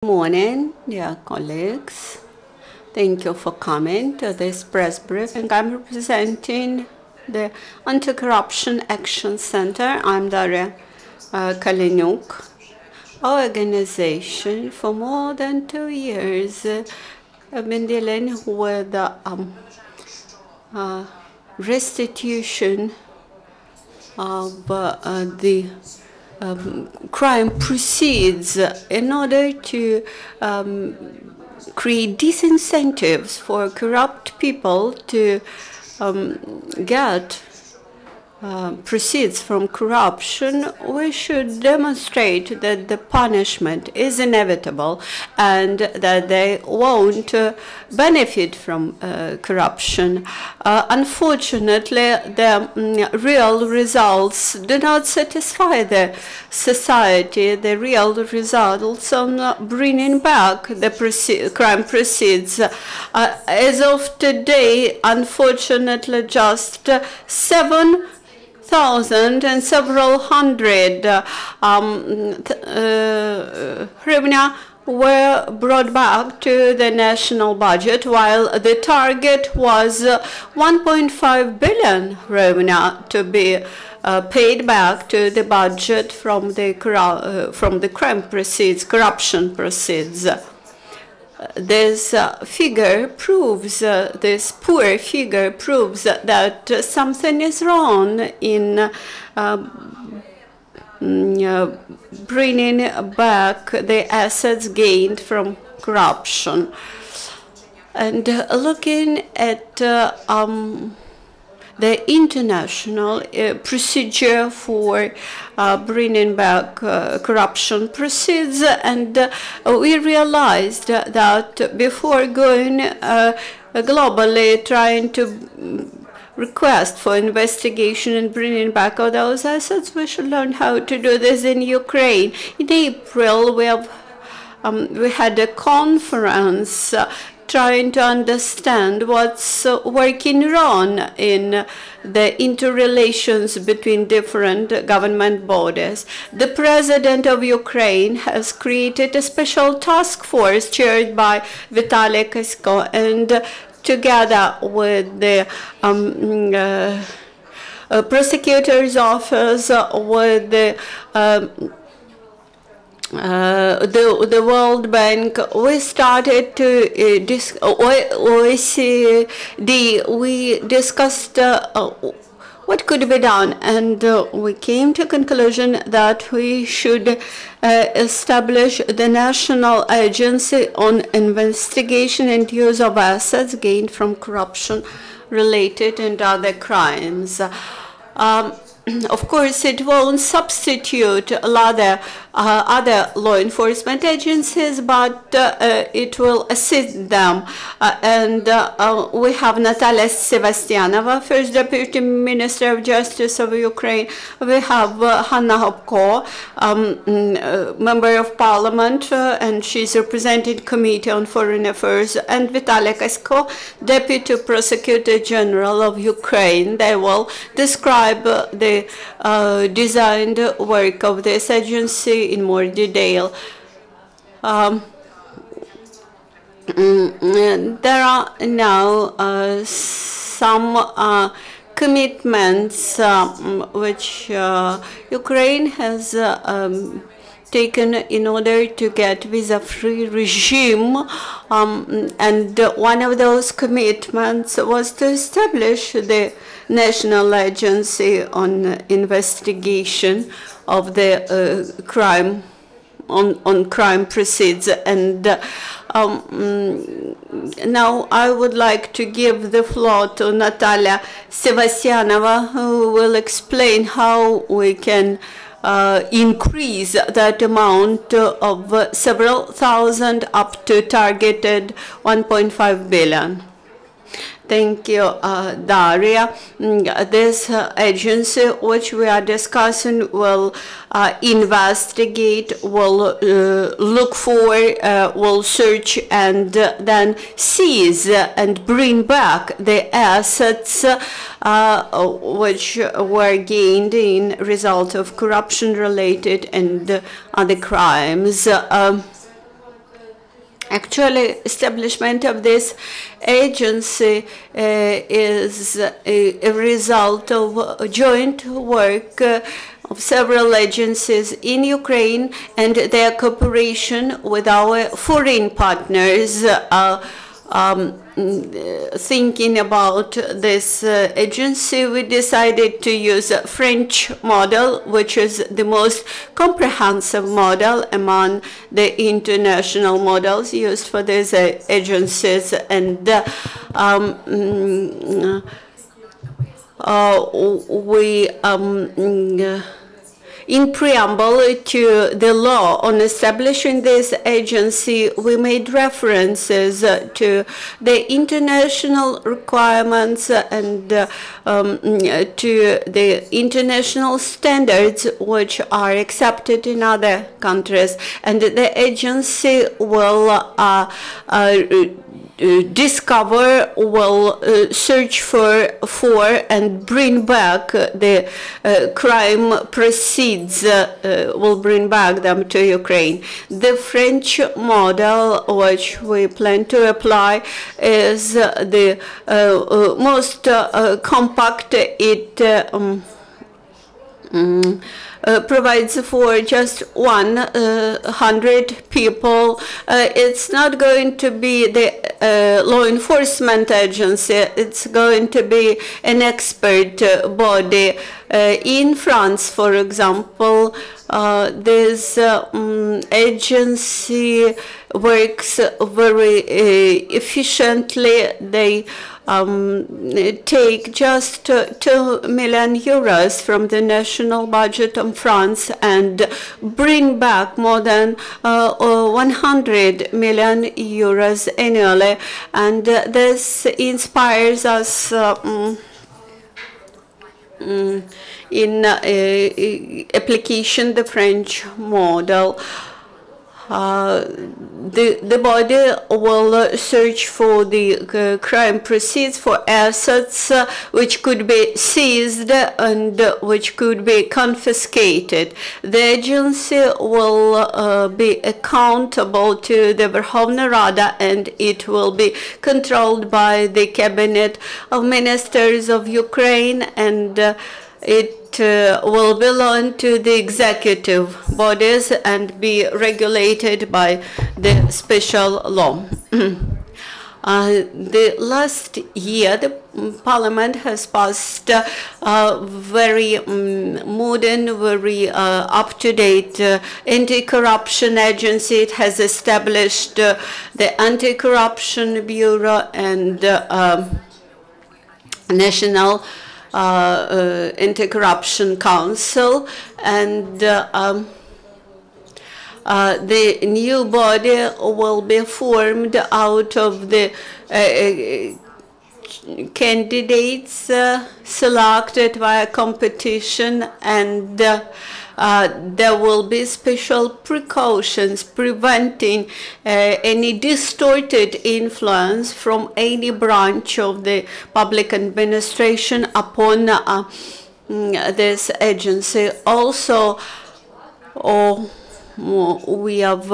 Good morning, dear colleagues. Thank you for coming to this press briefing. I'm representing the Anticorruption Action Center. I'm Daria Kalenyuk. Our organization, for more than 2 years, have been dealing with the restitution of the crime proceeds in order to create disincentives for corrupt people to get proceeds from corruption. We should demonstrate that the punishment is inevitable and that they won't benefit from corruption. Unfortunately, the real results do not satisfy the society. The real results on bringing back the crime proceeds. As of today, unfortunately, just 7,000 and several hundred hryvnia were brought back to the national budget, while the target was 1.5 billion hryvnia to be paid back to the budget from the crime proceeds, corruption proceeds. This figure proves, this poor figure proves that something is wrong in bringing back the assets gained from corruption. And looking at the international procedure for bringing back corruption proceeds, and we realized that before going globally trying to request for investigation and bringing back all those assets, we should learn how to do this in Ukraine. In April, we had a conference trying to understand what's working wrong in the interrelations between different government bodies. The president of Ukraine has created a special task force chaired by Vitaliy Kasko, and together with the prosecutor's office, with the World Bank, we started to OECD, we discussed what could be done, and we came to a conclusion that we should establish the National Agency on Investigation and Use of Assets Gained from Corruption-related and other crimes. Of course, it won't substitute other law enforcement agencies, but it will assist them. And we have Natalia Sevostyanova, First Deputy Minister of Justice of Ukraine. We have Hanna Hopko, Member of Parliament, and she's representing Committee on Foreign Affairs, and Vitaliy Kasko, Deputy Prosecutor General of Ukraine. They will describe the designed work of this agency in more detail. There are now some commitments which Ukraine has taken in order to get visa-free regime, and one of those commitments was to establish the National Agency on Investigation of the crime on crime proceeds. And now I would like to give the floor to Natalia Sevostyanova, who will explain how we can increase that amount of several thousand up to targeted 1.5 billion. Thank you, Daria. This agency, which we are discussing, will investigate, will look for, will search, and then seize and bring back the assets which were gained in result of corruption-related and other crimes. Actually, establishment of this agency is a result of joint work of several agencies in Ukraine and their cooperation with our foreign partners. Thinking about this agency, we decided to use a French model, which is the most comprehensive model among the international models used for these agencies. And in preamble to the law on establishing this agency, we made references to the international requirements and to the international standards which are accepted in other countries. And the agency will discover, will search for and bring back the crime proceeds, will bring back them to Ukraine. The French model, which we plan to apply, is the most compact. It provides for just 100 people. It's not going to be the law enforcement agency. It's going to be an expert body. In France, for example, this agency works very efficiently. They take just 2 million euros from the national budget of France and bring back more than 100 million euros annually. And this inspires us in application the French model. The body will search for the crime proceeds, for assets which could be seized and which could be confiscated. The agency will be accountable to the Verkhovna Rada, and it will be controlled by the Cabinet of Ministers of Ukraine, and it will belong to the executive bodies and be regulated by the special law. The last year, the Parliament has passed very modern, very up-to-date anti-corruption agency. It has established the Anti-Corruption Bureau and National Anti-Corruption Council, and the new body will be formed out of the candidates selected via competition, and there will be special precautions preventing any distorted influence from any branch of the public administration upon this agency. Also, we have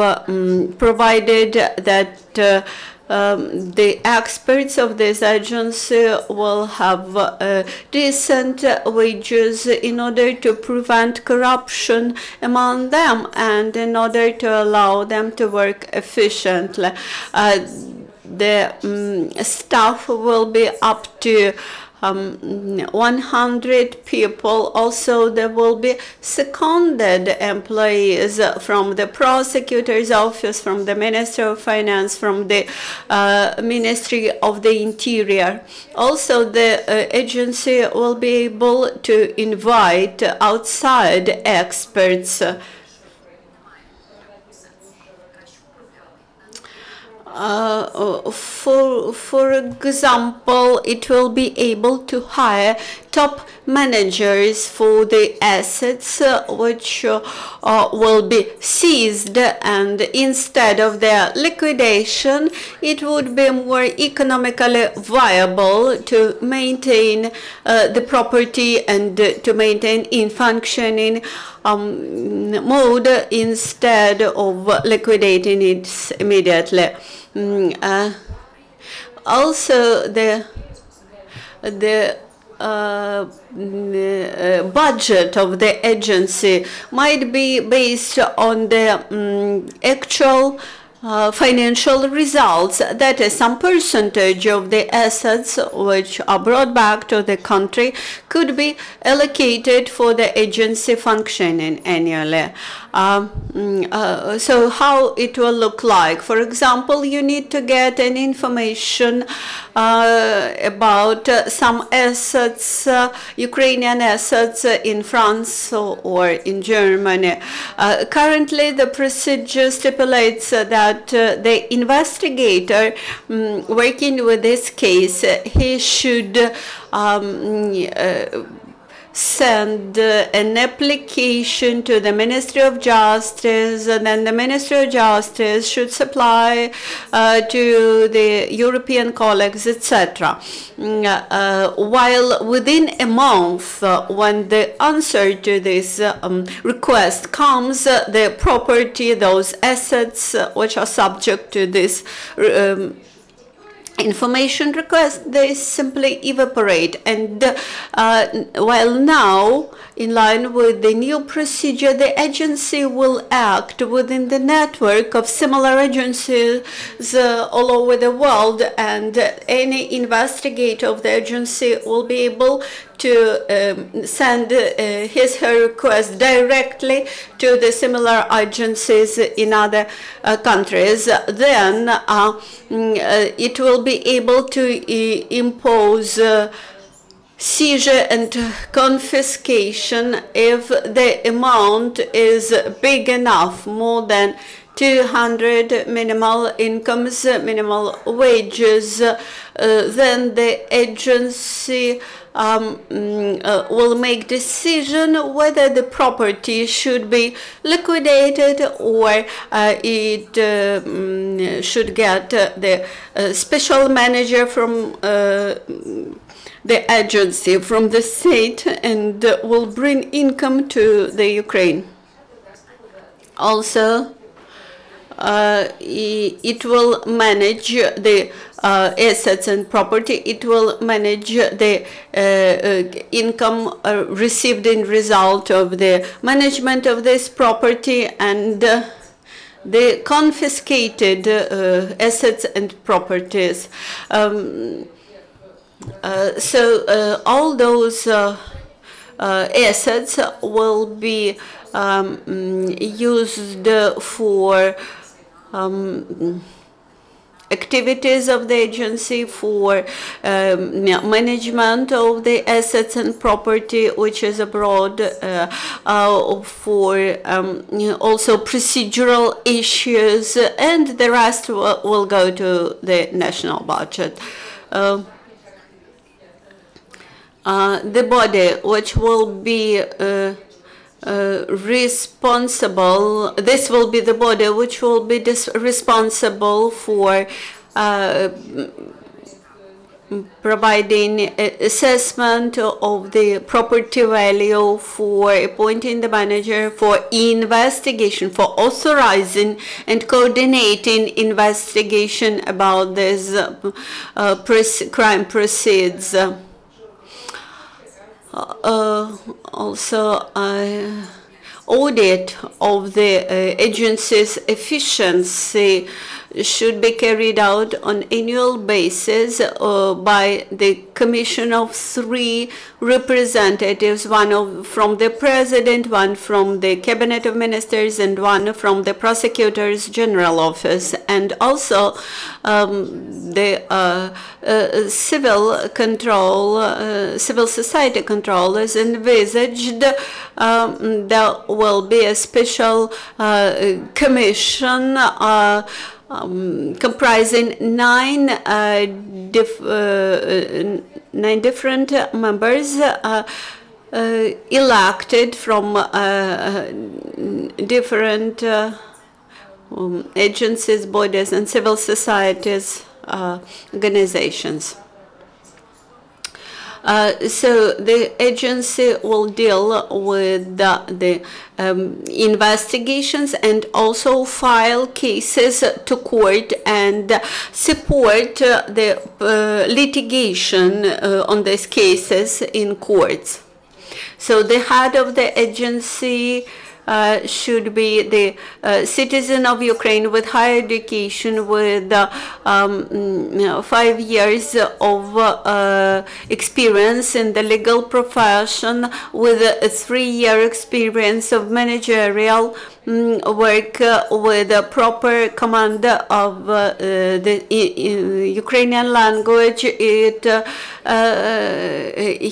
provided that the experts of this agency will have decent wages in order to prevent corruption among them and in order to allow them to work efficiently. The staff will be up to 100 people. Also, there will be seconded employees from the prosecutor's office, from the Ministry of Finance, from the Ministry of the Interior. Also, the agency will be able to invite outside experts. For example, it will be able to hire top managers for the assets which will be seized, and instead of their liquidation, it would be more economically viable to maintain the property and to maintain in functioning mode instead of liquidating it immediately. Also, the budget of the agency might be based on the actual financial results, that is, some percentage of the assets which are brought back to the country could be allocated for the agency functioning annually. So how it will look like? For example, you need to get an information about some assets, Ukrainian assets in France or in Germany. Currently, the procedure stipulates that the investigator working with this case, he should send an application to the Ministry of Justice, and then the Ministry of Justice should supply to the European colleagues, etc. While within a month, when the answer to this request comes, the property, those assets which are subject to this information request, they simply evaporate. And while now, in line with the new procedure, the agency will act within the network of similar agencies all over the world, and any investigator of the agency will be able to send her request directly to the similar agencies in other countries. Then it will be able to impose seizure and confiscation if the amount is big enough, more than 200 minimal incomes, minimal wages. Then the agency will make decision whether the property should be liquidated or it should get the special manager from the agency, from the state, and will bring income to the Ukraine. Also, it will manage the assets and property. It will manage the income received in result of the management of this property and the confiscated assets and properties. So all those assets will be used for activities of the agency, for management of the assets and property which is abroad, for also procedural issues, and the rest will go to the national budget. The body which will be responsible, this will be the body which will be responsible for providing assessment of the property value, for appointing the manager, for investigation, for authorizing and coordinating investigation about this crime proceeds. Also, audit of the agency's efficiency should be carried out on annual basis by the commission of 3 representatives, one from the president, one from the cabinet of ministers, and one from the Prosecutor's General Office. And and also the civil control, civil society control is envisaged. There will be a special commission comprising nine different members elected from different agencies, bodies, and civil societies organizations. So the agency will deal with the investigations and also file cases to court and support the litigation on these cases in courts. So the head of the agency should be the citizen of Ukraine with higher education, with 5 years of experience in the legal profession, with a 3-year experience of managerial work, with a proper command of the Ukrainian language.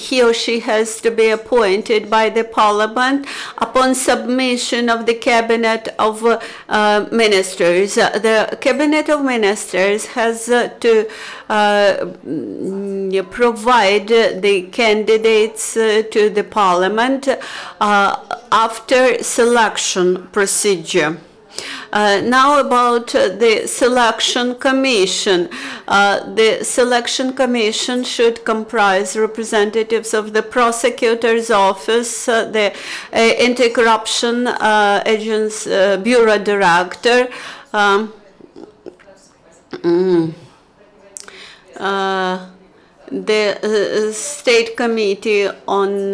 He or she has to be appointed by the parliament upon submission of the cabinet of ministers. The cabinet of ministers has to provide the candidates to the parliament after selection procedure. Now about the selection commission. The selection commission should comprise representatives of the prosecutor's office, the anti-corruption bureau director, the state committee on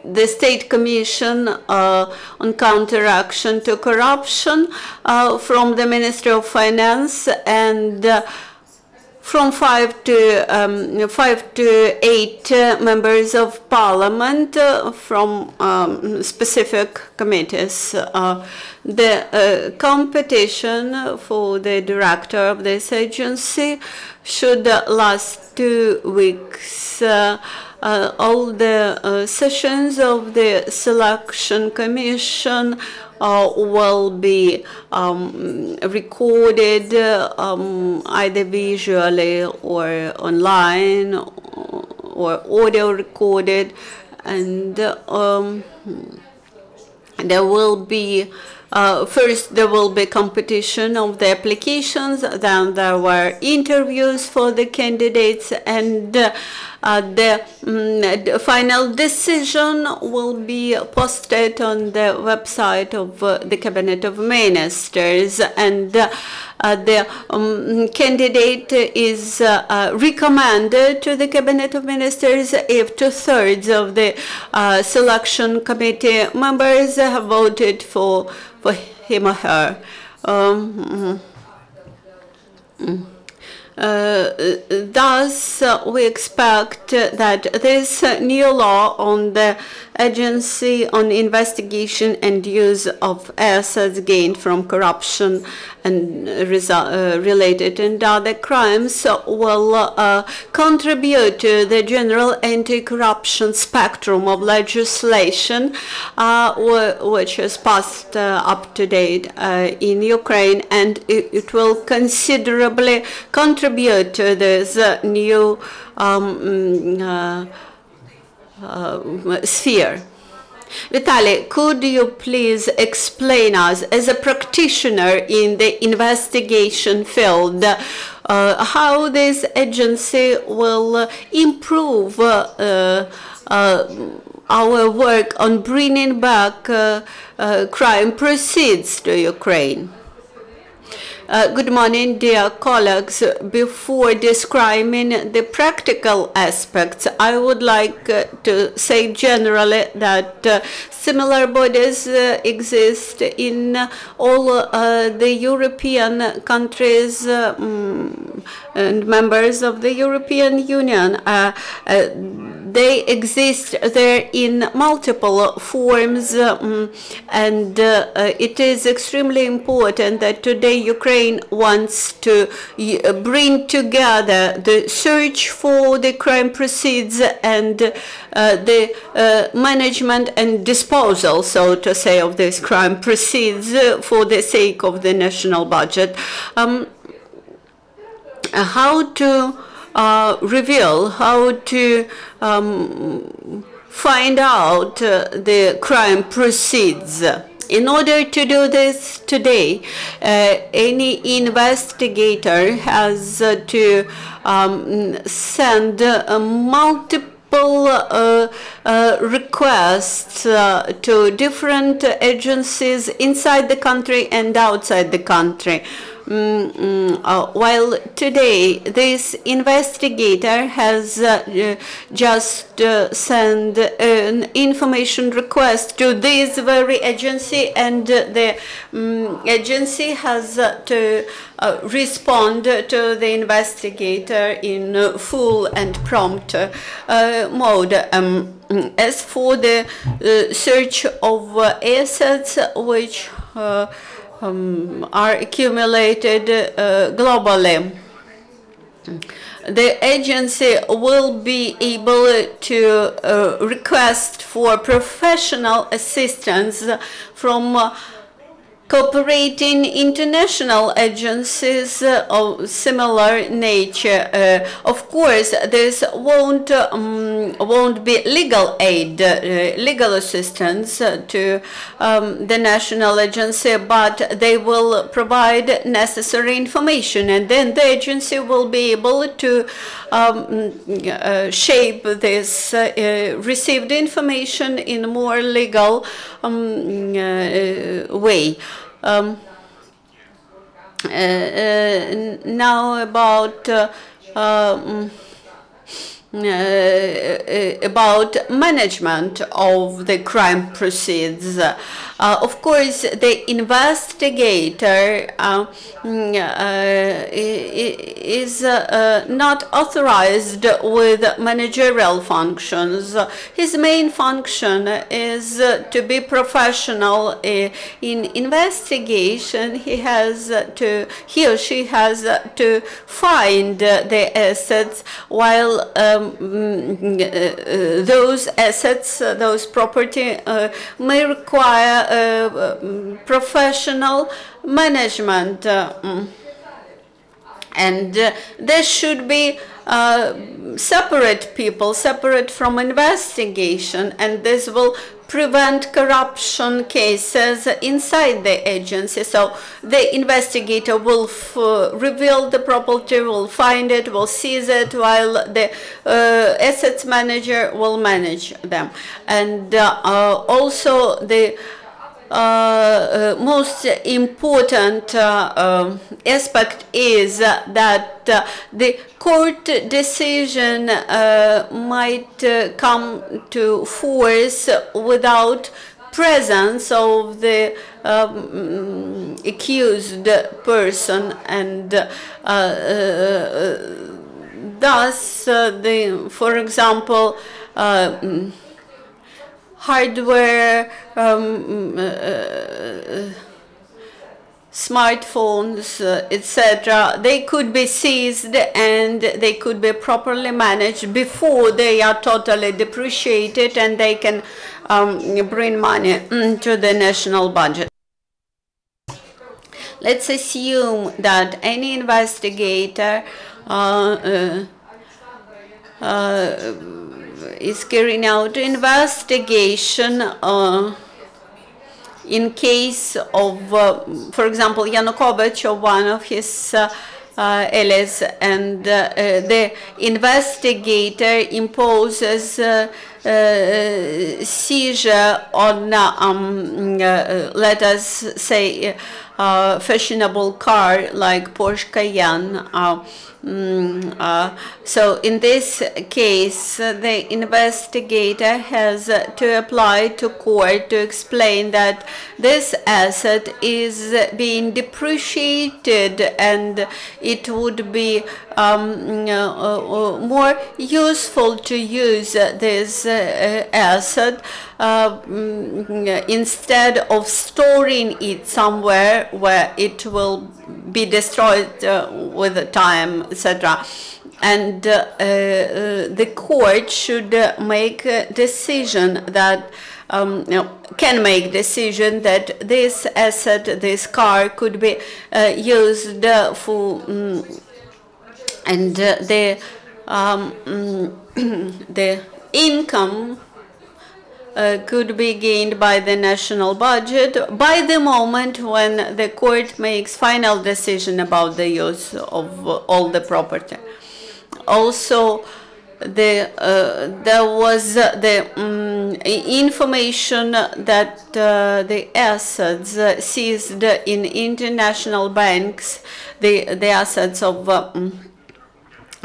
the State Commission on Counteraction to Corruption from the Ministry of Finance, and from 5 to 8 members of parliament from specific committees. The competition for the director of this agency should last 2 weeks. All the sessions of the selection commission will be recorded either visually or online or audio recorded, and there will be first there will be competition of the applications, then there were interviews for the candidates, and the final decision will be posted on the website of the Cabinet of Ministers, and the candidate is recommended to the Cabinet of Ministers if 2/3 of the selection committee members have voted for him or her. Thus, we expect that this new law on the Agency on Investigation and Use of Assets Gained from Corruption and related and other crimes will contribute to the general anti-corruption spectrum of legislation which is passed up to date in Ukraine, and it will considerably contribute to this new sphere. Vitaliy, could you please explain us, as a practitioner in the investigation field, how this agency will improve our work on bringing back crime proceeds to Ukraine? Good morning, dear colleagues. Before describing the practical aspects, I would like to say generally that similar bodies exist in all the European countries and members of the European Union. they exist there in multiple forms, and it is extremely important that today Ukraine wants to bring together the search for the crime proceeds and the management and disposal, so to say, of this crime proceeds for the sake of the national budget. How to reveal, how to find out the crime proceeds. In order to do this today, any investigator has to send multiple requests to different agencies inside the country and outside the country. While today this investigator has just sent an information request to this very agency, and the agency has to respond to the investigator in full and prompt mode. As for the search of assets which are accumulated globally, the agency will be able to request for professional assistance from cooperating international agencies of similar nature. Of course, this won't be legal aid, legal assistance to the national agency, but they will provide necessary information, and then the agency will be able to shape this received information in a more legal way. Now about management of the crime proceeds. Of course, the investigator is not authorized with managerial functions. His main function is to be professional in investigation. He or she has to find the assets, while those assets, those property may require professional management, and there should be separate people, separate from investigation, and this will prevent corruption cases inside the agency. So the investigator will reveal the property, will find it, will seize it, while the assets manager will manage them. And also the most important aspect is that the court decision might come to force without presence of the accused person, and thus for example, hardware, smartphones, etc., they could be seized and they could be properly managed before they are totally depreciated, and they can bring money to the national budget. Let's assume that any investigator is carrying out investigation in case of, for example, Yanukovych or one of his allies, and the investigator imposes seizure on, let us say, fashionable car like Porsche Cayenne. So in this case, the investigator has to apply to court to explain that this asset is being depreciated and it would be more useful to use this asset instead of storing it somewhere where it will be destroyed with time, etc. And the court should make a decision that can make decision that this asset, this car, could be used for and the income could be gained by the national budget by the moment when the court makes final decision about the use of all the property. Also, there was the information that the assets seized in international banks, the assets of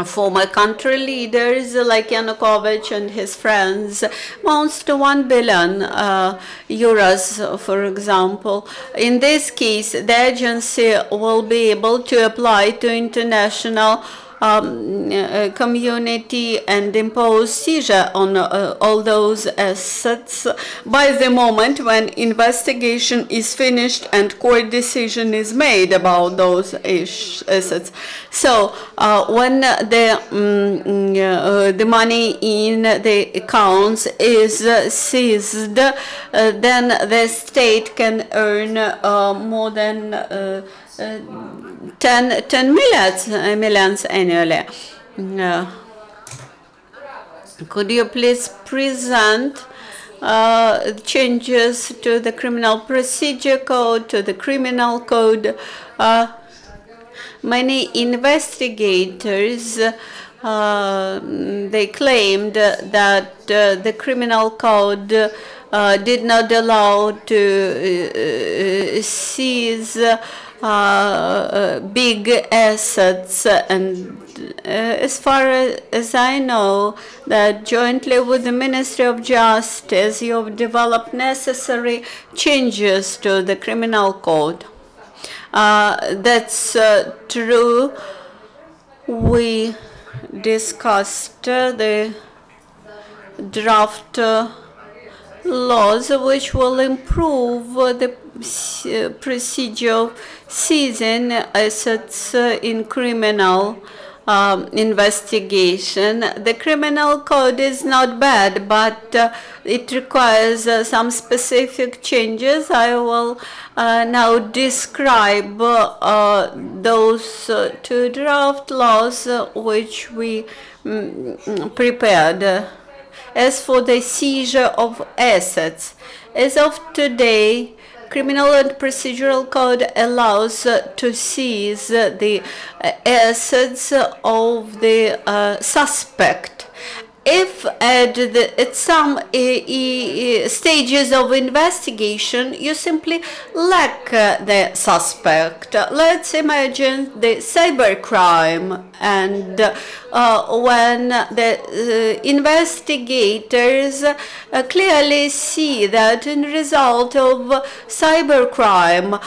former country leaders like Yanukovych and his friends, amounts to 1 billion euros, for example. In this case, the agency will be able to apply to international community and impose seizure on all those assets by the moment when investigation is finished and court decision is made about those assets. So when the money in the accounts is seized, then the state can earn more than 10 millions annually. Could you please present changes to the criminal procedure code, to the criminal code? Many investigators they claimed that the criminal code did not allow to seize big assets, and as far as I know, that jointly with the Ministry of Justice, you have developed necessary changes to the criminal code. That's true. We discussed the draft laws which will improve the procedure of seizing assets in criminal investigation. The criminal code is not bad, but it requires some specific changes. I will now describe those two draft laws which we prepared. As for the seizure of assets, as of today, Criminal and Procedural Code allows to seize the assets of the suspect. If at some stages of investigation you simply lack the suspect, let's imagine the cybercrime, and when the investigators clearly see that in result of cybercrime,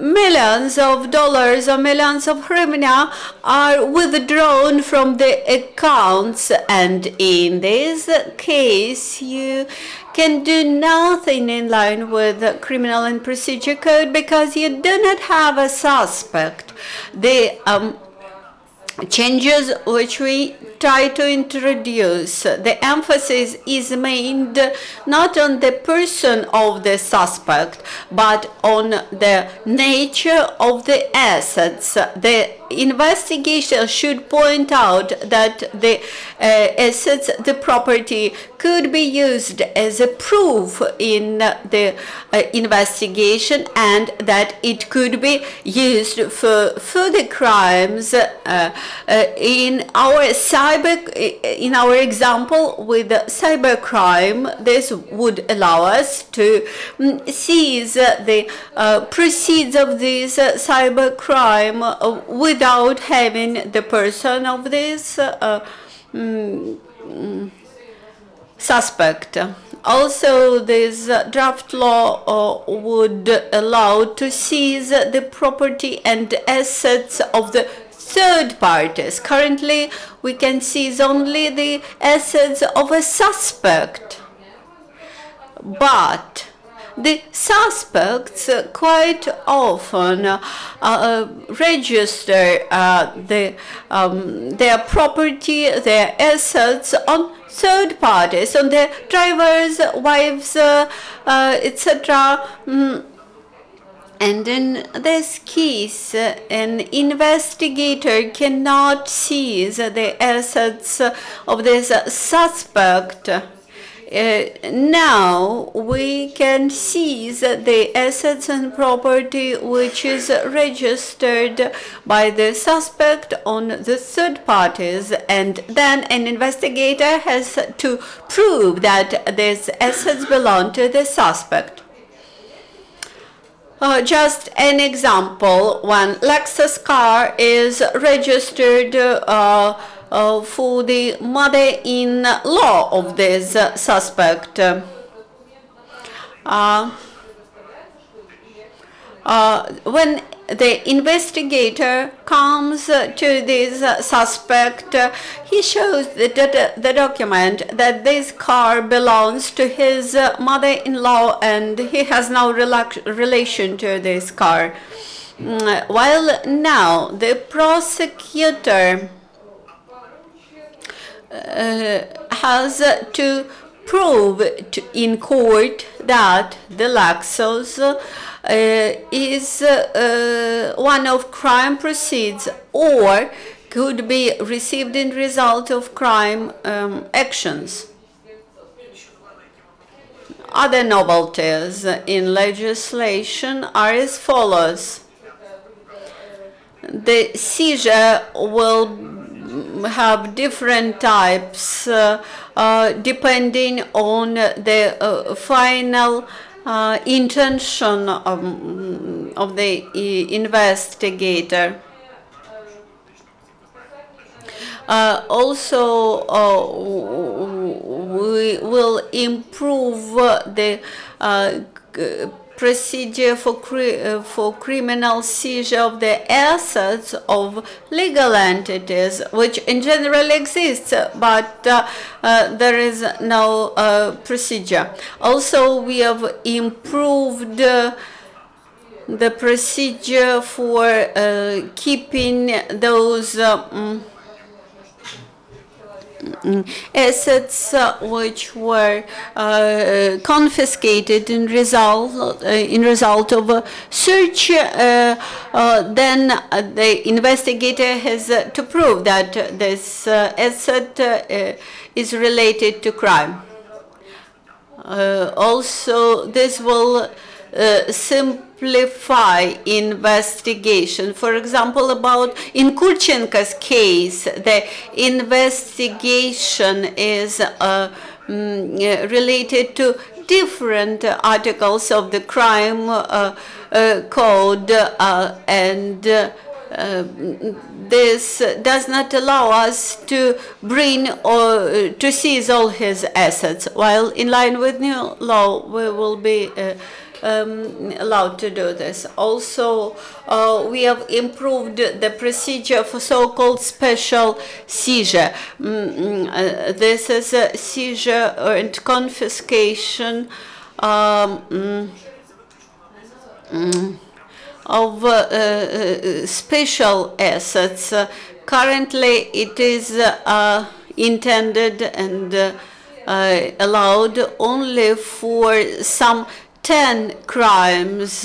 millions of dollars or millions of hryvnia are withdrawn from the accounts, and in this case you can do nothing in line with the Criminal and Procedure Code because you do not have a suspect. The changes which we try to introduce, the emphasis is made not on the person of the suspect, but on the nature of the assets. The investigation should point out that the assets, the property, could be used as a proof in the investigation, and that it could be used for further crimes in our cyber in our example with cybercrime, this would allow us to seize the proceeds of this cybercrime without having the person of this suspect. Also, this draft law would allow to seize the property and assets of the third parties. Currently, we can seize only the assets of a suspect, but the suspects quite often register their property, their assets on third parties, on their drivers, wives, etc. And in this case, an investigator cannot seize the assets of this suspect. Now we can seize the assets and property which is registered by the suspect on the third parties, and then an investigator has to prove that these assets belong to the suspect. Just an example, one Lexus car is registered for the mother-in-law of this suspect. When the investigator comes to this suspect, he shows the document that this car belongs to his mother-in-law and he has no relation to this car. While now the prosecutor has to prove in court that the Lexus is one of crime proceeds or could be received in result of crime actions. Other novelties in legislation are as follows. The seizure will have different types depending on the final intention of the investigator. Also, we will improve the procedure for criminal seizure of the assets of legal entities, which in general exists, but there is no procedure. Also, we have improved the procedure for keeping those assets which were confiscated in result of a search. Then the investigator has to prove that this asset is related to crime. Also, this will simplify investigation. For example, in Kurchenko's case, the investigation is related to different articles of the crime code, and this does not allow us to bring or to seize all his assets, while in line with new law we will be allowed to do this. Also, we have improved the procedure for so-called special seizure. This is a seizure and confiscation of special assets. Currently, it is intended and allowed only for some 10 crimes,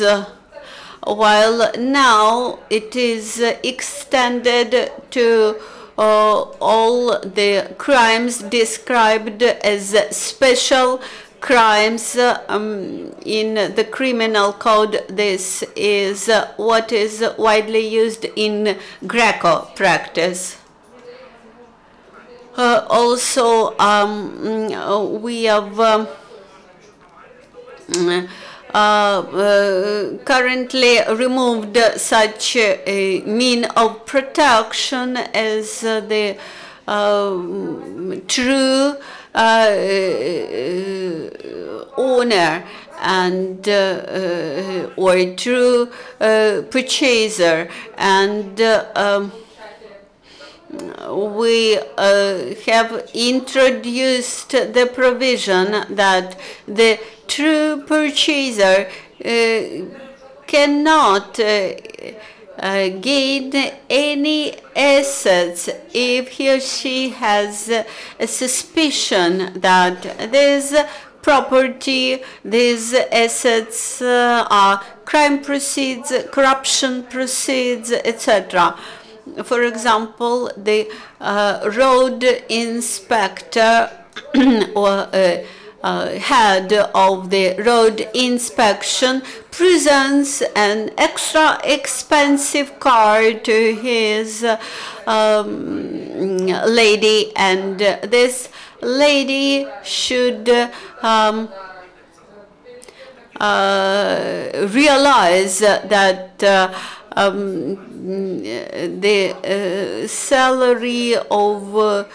while now it is extended to all the crimes described as special crimes in the criminal code. This is what is widely used in Greco practice. Also, we have currently removed such a mean of protection as the true owner and or true purchaser, and we have introduced the provision that the true purchaser cannot gain any assets if he or she has a suspicion that this property, these assets are crime proceeds, corruption proceeds, etc. For example, the road inspector or head of the road inspection presents an extra expensive car to his lady, and this lady should realize that the salary of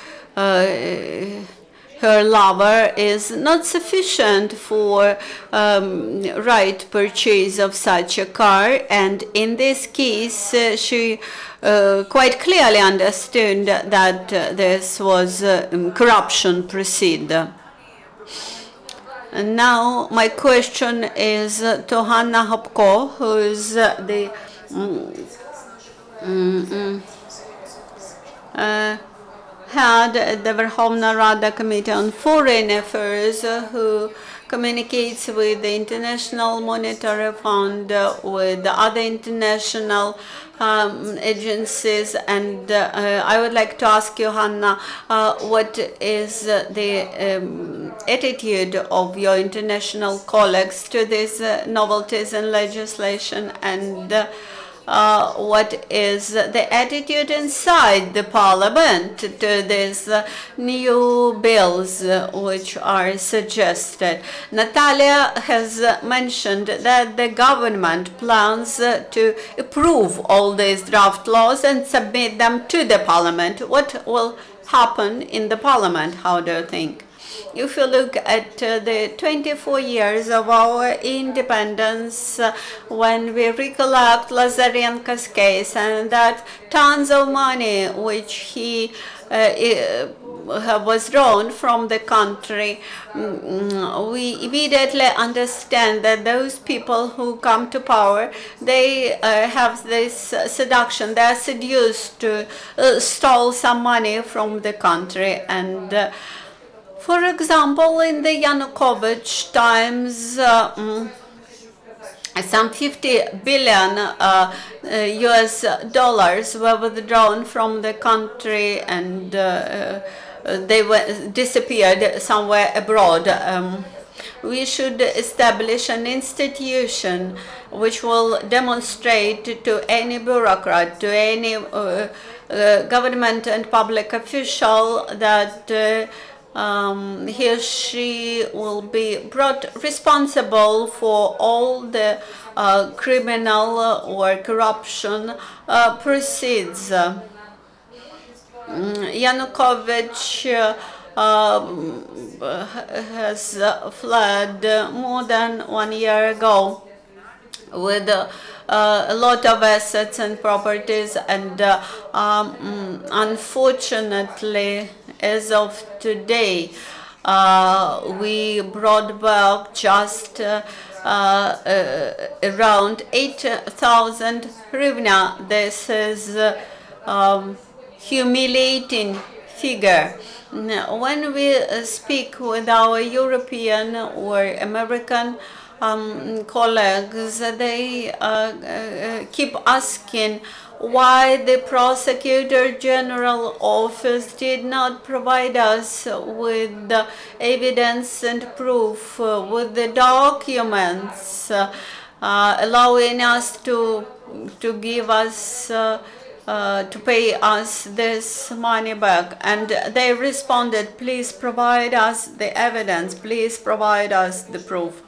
her lover is not sufficient for right purchase of such a car, and in this case she quite clearly understood that this was corruption proceed. And now my question is to Hanna Hopko, who is the head at the Verkhovna Rada Committee on Foreign Affairs, who communicates with the International Monetary Fund, with the other international agencies. And I would like to ask you, Hanna, what is the attitude of your international colleagues to these novelties in legislation, and what is the attitude inside the parliament to these new bills which are suggested? Natalia has mentioned that the government plans to approve all these draft laws and submit them to the parliament. What will happen in the parliament? How do you think? If you look at the 24 years of our independence, when we recollect Lazarenko's case and that tons of money which he was drawn from the country, we immediately understand that those people who come to power, they have this seduction. They are seduced to steal some money from the country. And for example, in the Yanukovych times, some 50 billion US dollars were withdrawn from the country, and they disappeared somewhere abroad. We should establish an institution which will demonstrate to any bureaucrat, to any government and public official that he or she will be brought responsible for all the criminal or corruption proceeds. Yanukovych has fled more than 1 year ago with a lot of assets and properties, and unfortunately, as of today, we brought back just around 8,000 hryvnia. This is humiliating figure. When we speak with our European or American colleagues, they keep asking why the Prosecutor General Office did not provide us with the evidence and proof, with the documents, allowing us to give us to pay us this money back. And they responded, please provide us the evidence, please provide us the proof.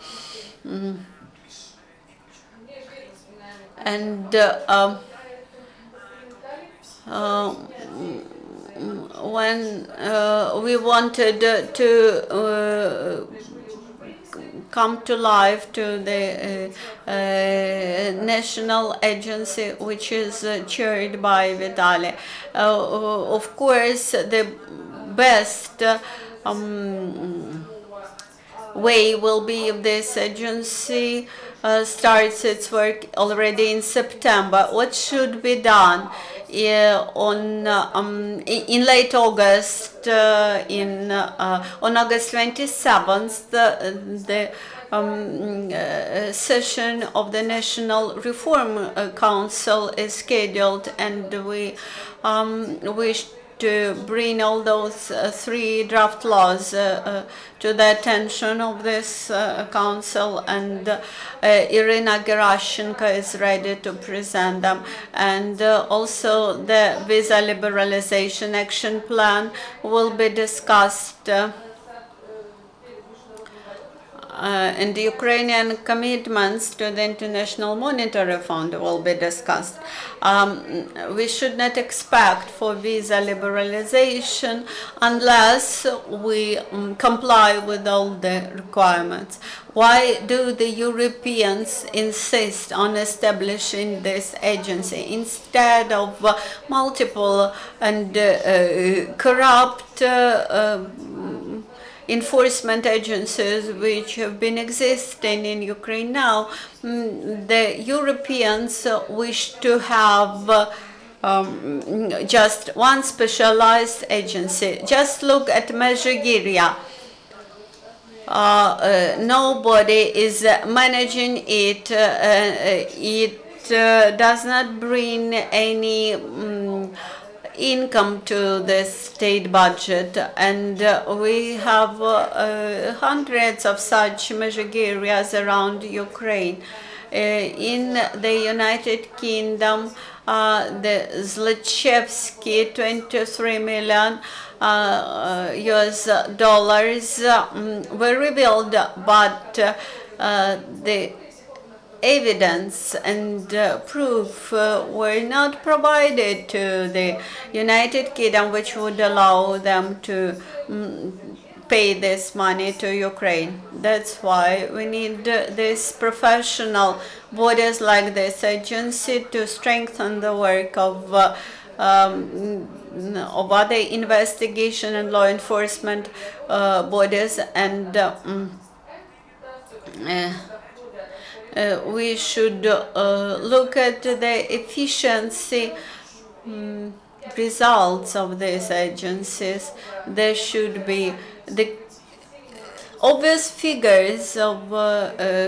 And when we wanted to come to life to the national agency, which is chaired by Vitaliy. Of course, the best way will be if this agency starts its work already in September. What should be done in late August? On August 27th, the session of the National Reform Council is scheduled, and we wish to bring all those three draft laws to the attention of this council, and Irina Gerashchenko is ready to present them. And also the visa liberalization action plan will be discussed, and the Ukrainian commitments to the International Monetary Fund will be discussed. We should not expect for visa liberalization unless we comply with all the requirements. Why do the Europeans insist on establishing this agency instead of multiple and corrupt enforcement agencies which have been existing in Ukraine now? The Europeans wish to have just one specialized agency. Just look at Medjugorje. Nobody is managing it. It does not bring any income to the state budget, and we have hundreds of such Medjugorjes around Ukraine. In the United Kingdom, the Zlochevsky 23 million US dollars were revealed, but the evidence and proof were not provided to the United Kingdom, which would allow them to pay this money to Ukraine. That's why we need this professional bodies like this agency to strengthen the work of other investigation and law enforcement bodies, and we should look at the efficiency results of these agencies. There should be the obvious figures of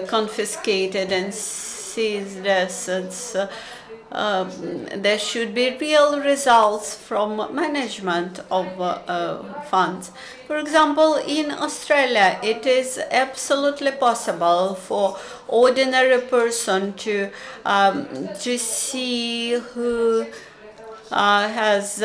confiscated and seized assets. There should be real results from management of funds. For example, in Australia, it is absolutely possible for ordinary person to see who has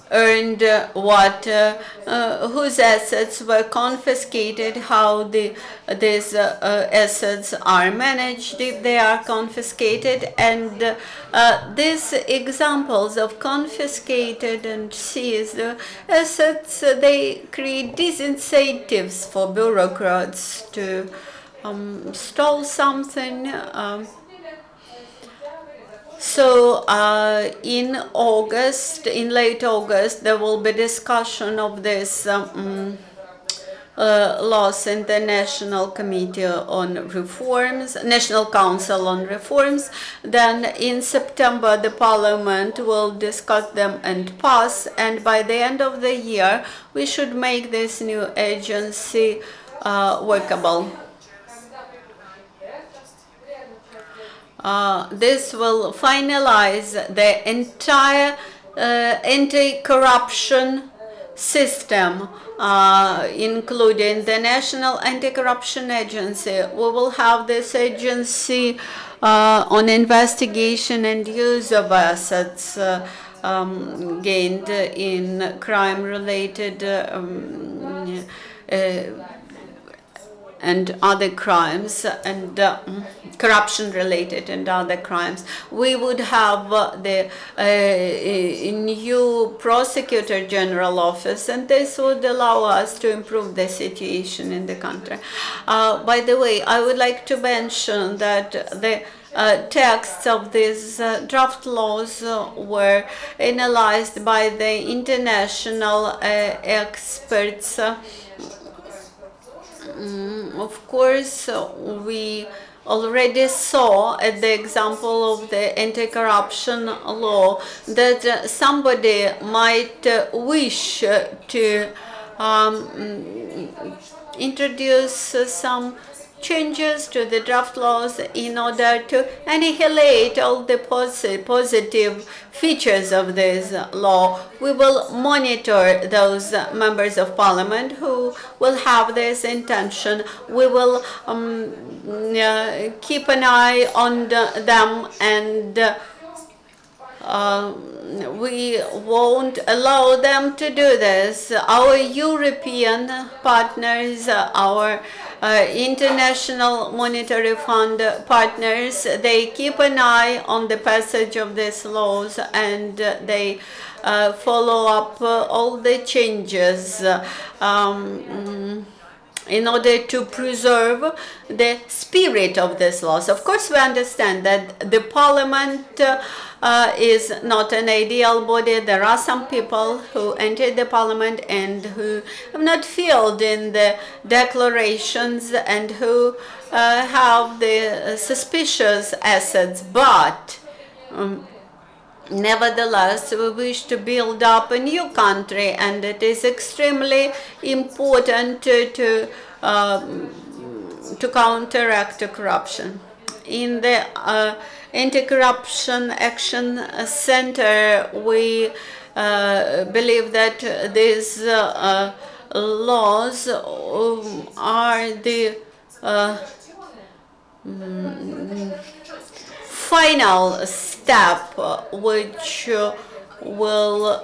earned what, whose assets were confiscated, how these assets are managed if they are confiscated, and these examples of confiscated and seized assets, they create disincentives for bureaucrats to stole something. So in late August, there will be discussion of this laws in the National Committee on Reforms, National Council on Reforms. Then in September, the Parliament will discuss them and pass. And by the end of the year, we should make this new agency workable. This will finalize the entire anti-corruption system, including the National Anti-Corruption Agency. We will have this agency on investigation and use of assets gained in crime-related and other crimes, and corruption-related and other crimes. We would have the new Prosecutor General office, and this would allow us to improve the situation in the country. By the way, I would like to mention that the texts of these draft laws were analyzed by the international experts. Of course, we already saw at the example of the anti-corruption law that somebody might wish to introduce some changes to the draft laws in order to annihilate all the positive features of this law. We will monitor those members of parliament who will have this intention. We will keep an eye on them, and we won't allow them to do this. Our European partners, our International Monetary Fund partners, they keep an eye on the passage of these laws, and they follow up all the changes in order to preserve the spirit of these laws. Of course, we understand that the parliament is not an ideal body. There are some people who entered the parliament and who have not filled in the declarations and who have the suspicious assets, but nevertheless, we wish to build up a new country, and it is extremely important to counteract corruption. In the Anticorruption Action Center, we believe that these laws are the final step which will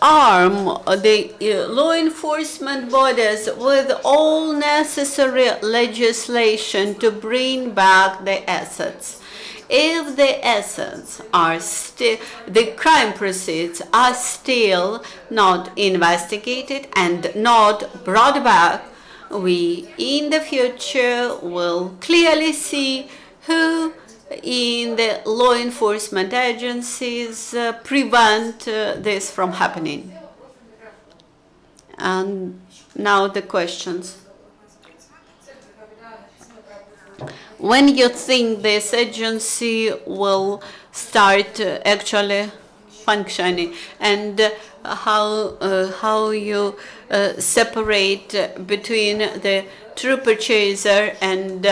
arm the law enforcement bodies with all necessary legislation to bring back the assets. If the assets are still, the crime proceeds are still not investigated and not brought back, we in the future will clearly see who in the law enforcement agencies prevent this from happening. And now the questions. When you think this agency will start actually functioning, and how you separate between the true purchaser and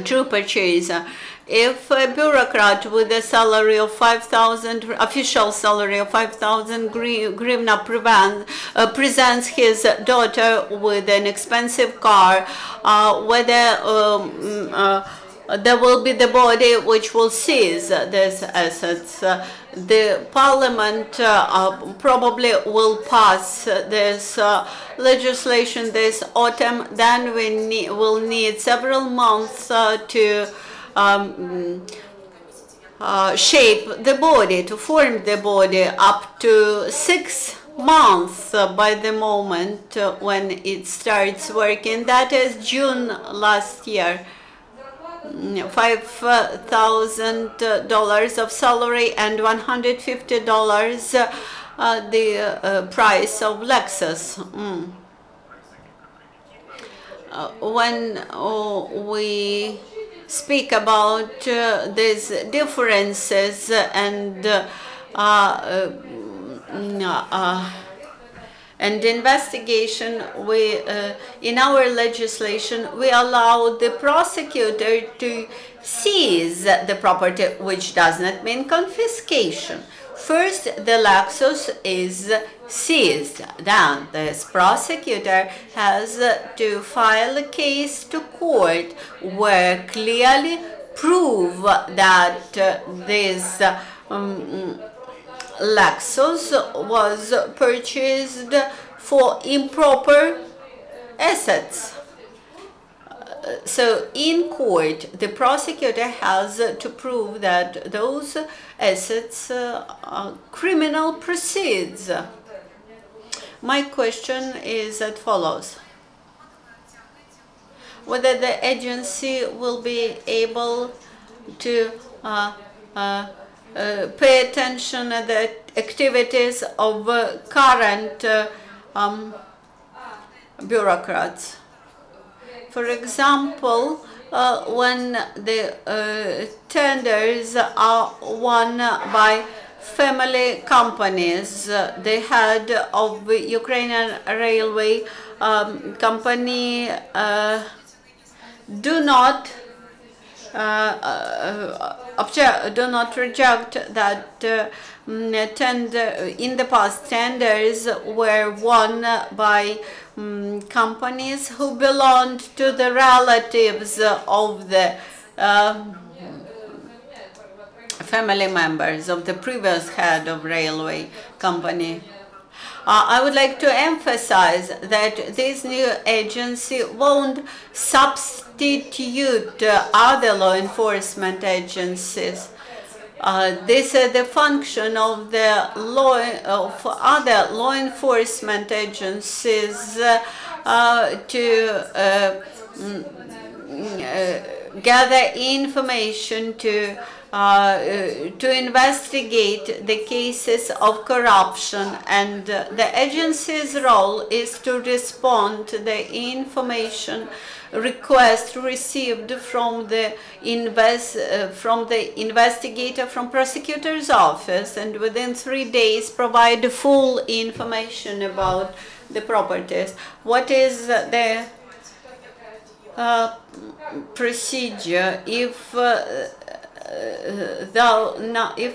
true purchaser. If a bureaucrat with a salary of 5,000, official salary of 5,000 hryvnia presents his daughter with an expensive car, whether there will be the body which will seize these assets. The parliament probably will pass this legislation this autumn. Then we will need several months to shape the body, to form the body, up to 6 months by the moment when it starts working. That is June last year. $5,000 of salary and $150 the price of Lexus. When we speak about these differences and investigation, we in our legislation we allow the prosecutor to seize the property, which does not mean confiscation. First, the Lexus is seized. Then, this prosecutor has to file a case to court where clearly prove that this Lexus was purchased for improper assets. So in court, the prosecutor has to prove that those assets are criminal proceeds. My question is as follows. Whether the agency will be able to pay attention to the activities of current bureaucrats. For example, when the tenders are won by family companies, the head of the Ukrainian railway company do not reject that tender. In the past, tenders were won by companies who belonged to the relatives of the family members of the previous head of railway company. I would like to emphasize that this new agency won't substitute other law enforcement agencies. This is the function of the other law enforcement agencies to gather information to investigate the cases of corruption, and the agency's role is to respond to the information request received from the investigator from prosecutor's office, and within 3 days provide full information about the properties. What is the procedure if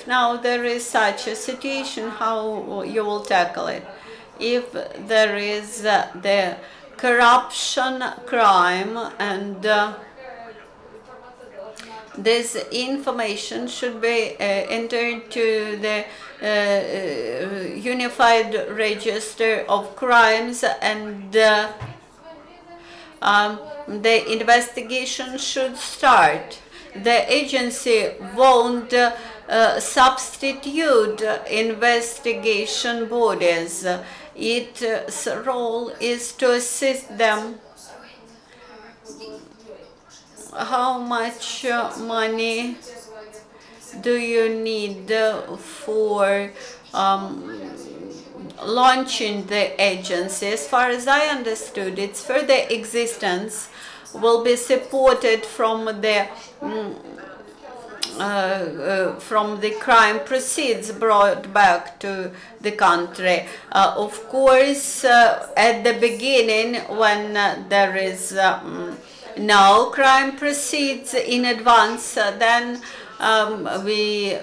now there is such a situation? How you will tackle it? If there is the corruption crime, and this information should be entered to the Unified Register of Crimes, and the investigation should start. The agency won't substitute investigation bodies. Its role is to assist them. How much money do you need for launching the agency? As far as I understood, its further existence will be supported from the crime proceeds brought back to the country. Of course, at the beginning, when there is no crime proceeds in advance, then we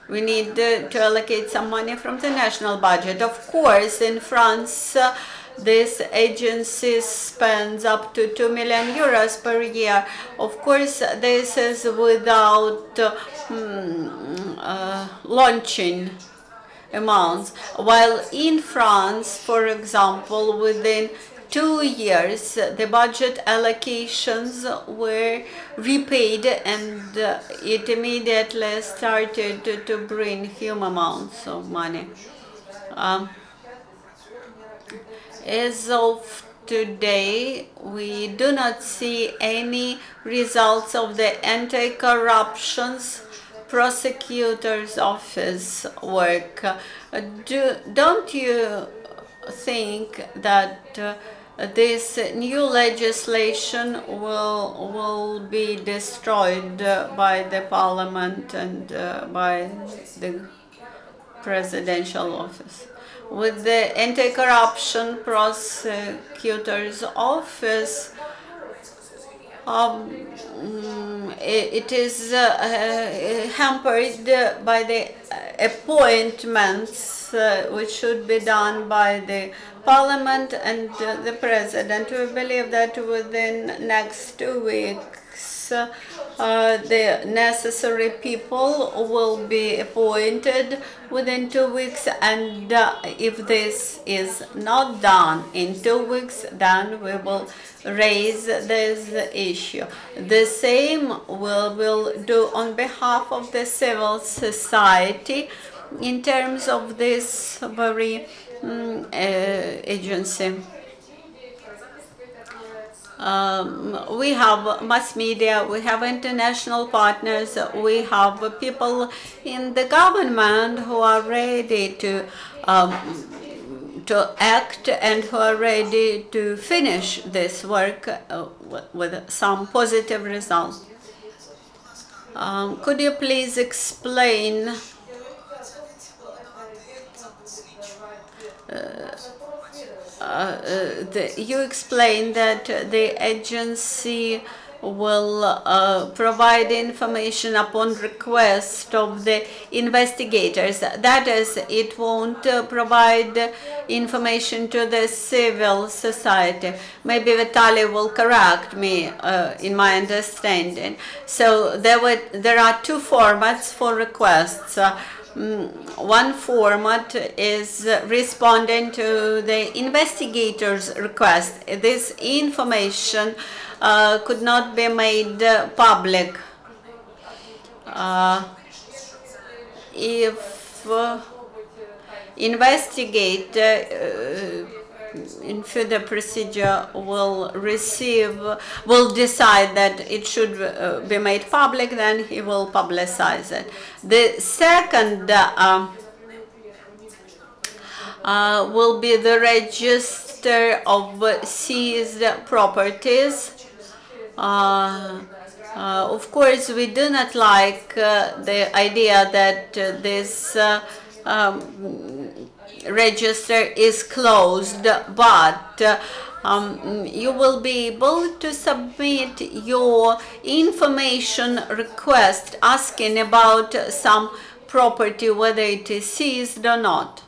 need to allocate some money from the national budget. Of course, in France, this agency spends up to 2 million euros per year. Of course, this is without launching amounts. While in France, for example, within 2 years, the budget allocations were repaid, and it immediately started to bring huge amounts of money. As of today, we do not see any results of the anti-corruption prosecutor's office work. Don't you think that this new legislation will be destroyed by the parliament and by the presidential office? With the anti-corruption prosecutor's office, it is hampered by the appointments which should be done by the Parliament and the President. We believe that within next 2 weeks the necessary people will be appointed within 2 weeks, and if this is not done in 2 weeks, then we will raise this issue. The same we will do on behalf of the civil society in terms of this very agency. We have mass media, we have international partners, we have people in the government who are ready to act and who are ready to finish this work with some positive results. Could you please explain you explained that the agency will provide information upon request of the investigators. That is, it won't provide information to the civil society. Maybe Vitaliy will correct me in my understanding. So there are two formats for requests. One format is responding to the investigator's request. This information could not be made public. If investigator in further procedure will decide that it should be made public, then he will publicize it. The second will be the register of seized properties. Of course, we do not like the idea that this register is closed, but you will be able to submit your information request asking about some property, whether it is seized or not.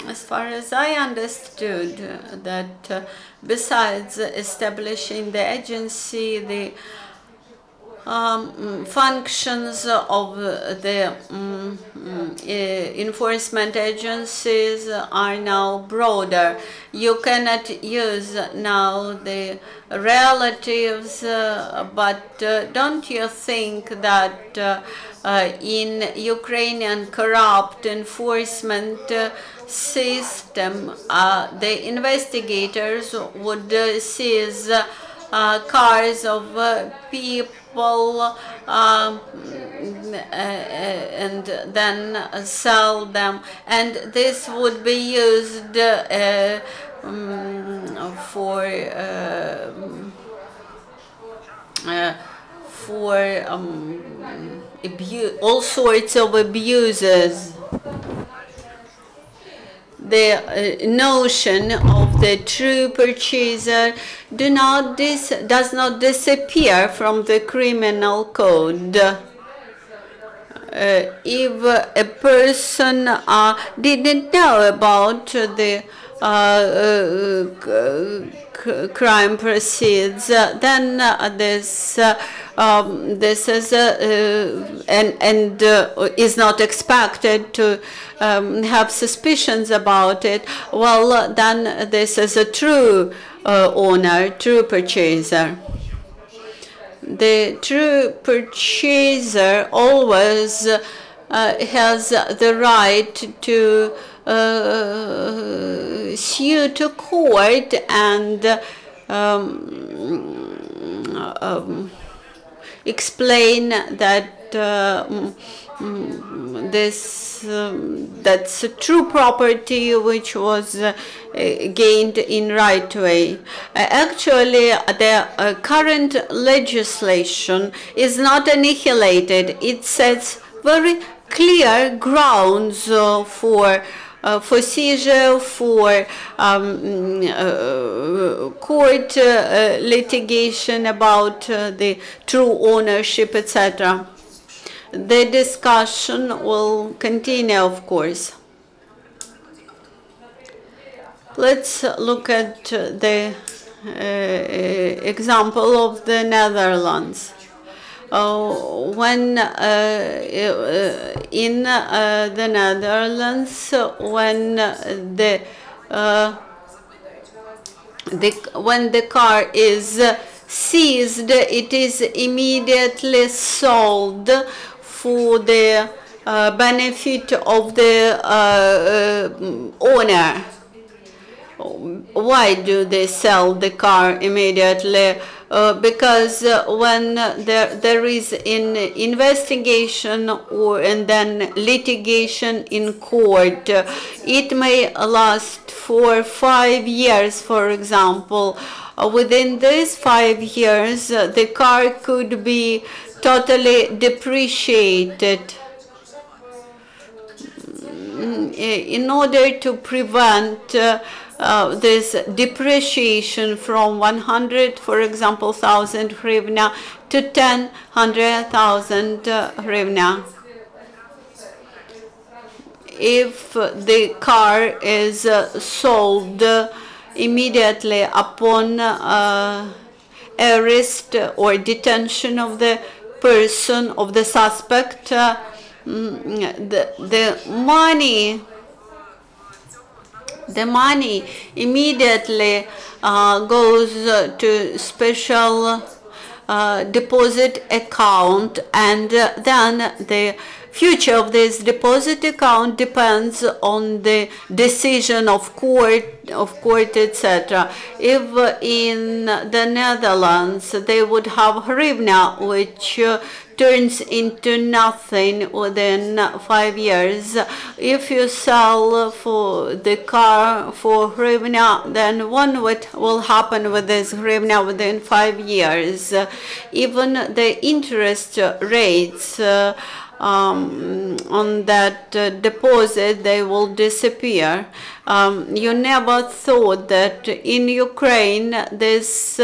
As far as I understood, that besides establishing the agency, the functions of the enforcement agencies are now broader. You cannot use now the relatives, but don't you think that in Ukrainian corrupt enforcement system, the investigators would seize cars of people and then sell them, and this would be used for all sorts of abuses. The notion of the true purchaser does not disappear from the criminal code. If a person didn't know about the crime proceeds, then this is and is not expected to have suspicions about it. Well, then this is a true owner, true purchaser. The true purchaser always has the right to sue to court and explain that that's a true property which was gained in right way. Actually, the current legislation is not annihilated. It sets very clear grounds for for seizure, for court litigation about the true ownership, etc. The discussion will continue, of course. Let's look at the example of the Netherlands. When in the Netherlands, when the car is seized, it is immediately sold for the benefit of the owner. Why do they sell the car immediately? Because when there is an investigation and then litigation in court, it may last for 5 years, for example. Within these 5 years, the car could be totally depreciated. In order to prevent this depreciation from 100, for example, 1,000 hryvnia to 100,000 hryvnia. If the car is sold immediately upon arrest or detention of the person, of the suspect, the money immediately goes to special deposit account, and then the future of this deposit account depends on the decision of court, etc. If in the Netherlands they would have hryvnia, which turns into nothing within 5 years. If you sell for the car for hryvnia, then what will happen with this hryvnia within 5 years? Even the interest rates on that deposit, they will disappear. You never thought that in Ukraine this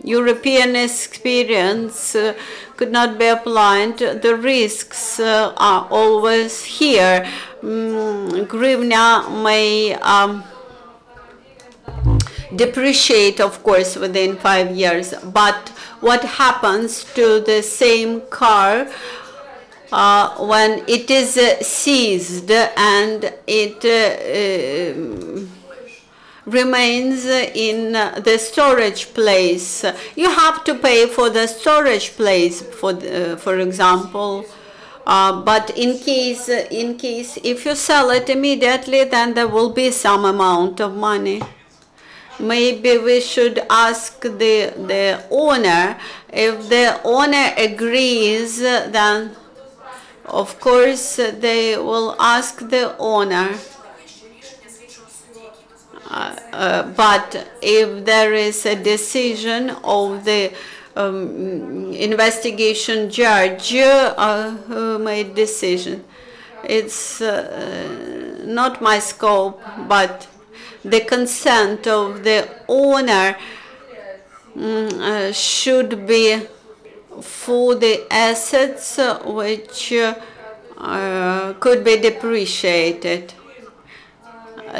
European experience could not be applied. The risks are always here. Hryvnia may depreciate, of course, within 5 years. But what happens to the same car when it is seized and it remains in the storage place? You have to pay for the storage place, for example. But in case if you sell it immediately, then there will be some amount of money. Maybe we should ask the owner. If the owner agrees, then of course they will ask the owner. But if there is a decision of the investigation judge who made decision, it's not my scope, but the consent of the owner should be for the assets which could be depreciated.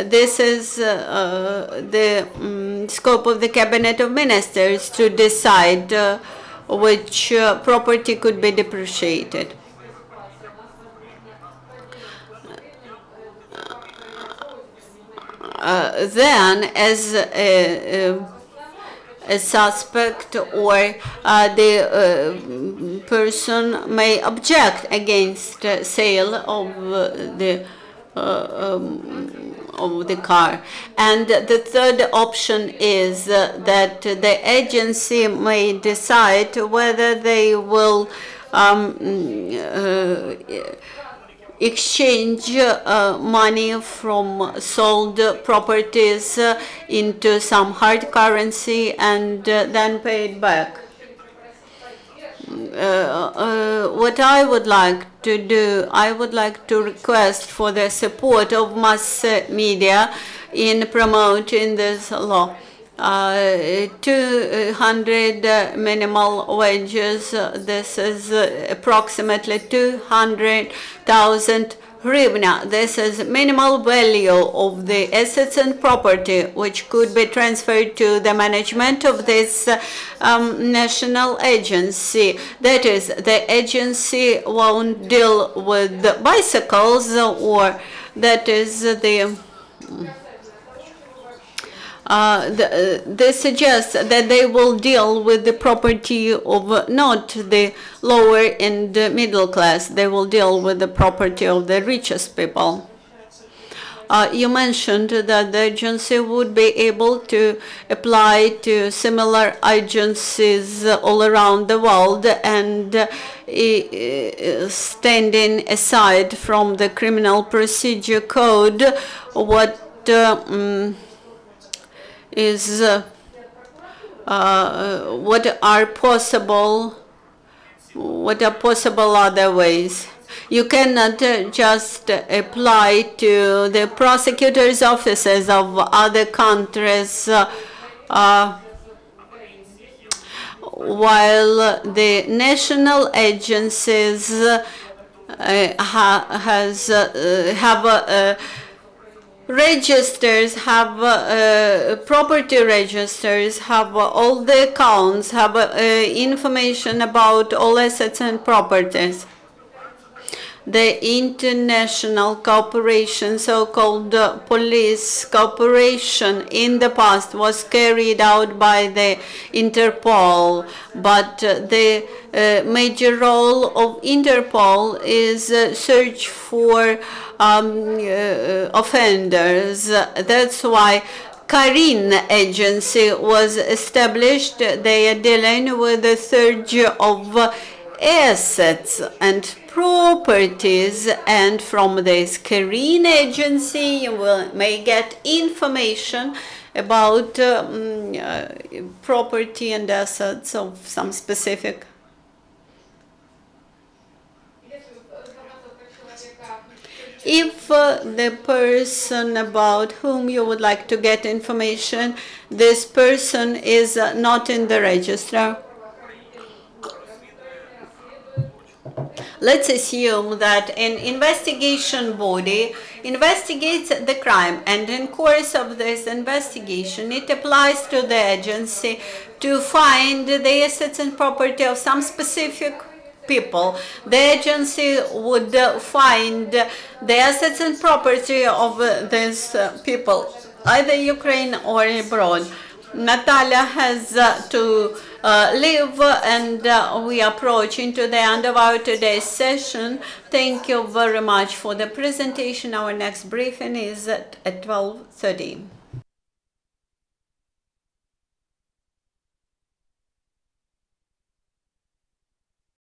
This is the scope of the Cabinet of Ministers to decide which property could be depreciated. Then, as a suspect or the person may object against sale of the car. And the third option is that the agency may decide whether they will exchange money from sold properties into some hard currency and then pay it back. what I would like to do, I would like to request for the support of mass media in promoting this law. 200 minimal wages, this is approximately 200,000 hryvnia. This is minimal value of the assets and property which could be transferred to the management of this national agency. That is, the agency won't deal with the bicycles, or that is they suggest that they will deal with the property of not the lower and middle class. They will deal with the property of the richest people. You mentioned that the agency would be able to apply to similar agencies all around the world, and standing aside from the criminal procedure code, what are possible other ways. You cannot just apply to the prosecutors' offices of other countries while the national agencies have registers, have property registers, have all the accounts, have information about all assets and properties. The international cooperation, so-called police cooperation, in the past was carried out by the Interpol, but the major role of Interpol is search for offenders. That's why Karin agency was established. They are dealing with the search of assets and properties, and from this Karin agency you may get information about property and assets of some specific. If the person about whom you would like to get information, this person is not in the register, let's assume that an investigation body investigates the crime, and in course of this investigation it applies to the agency to find the assets and property of some specific people. The agency would find the assets and property of these people, either Ukraine or abroad. Natalia has to leave, and we approach into the end of our today's session. Thank you very much for the presentation. Our next briefing is at 12:30.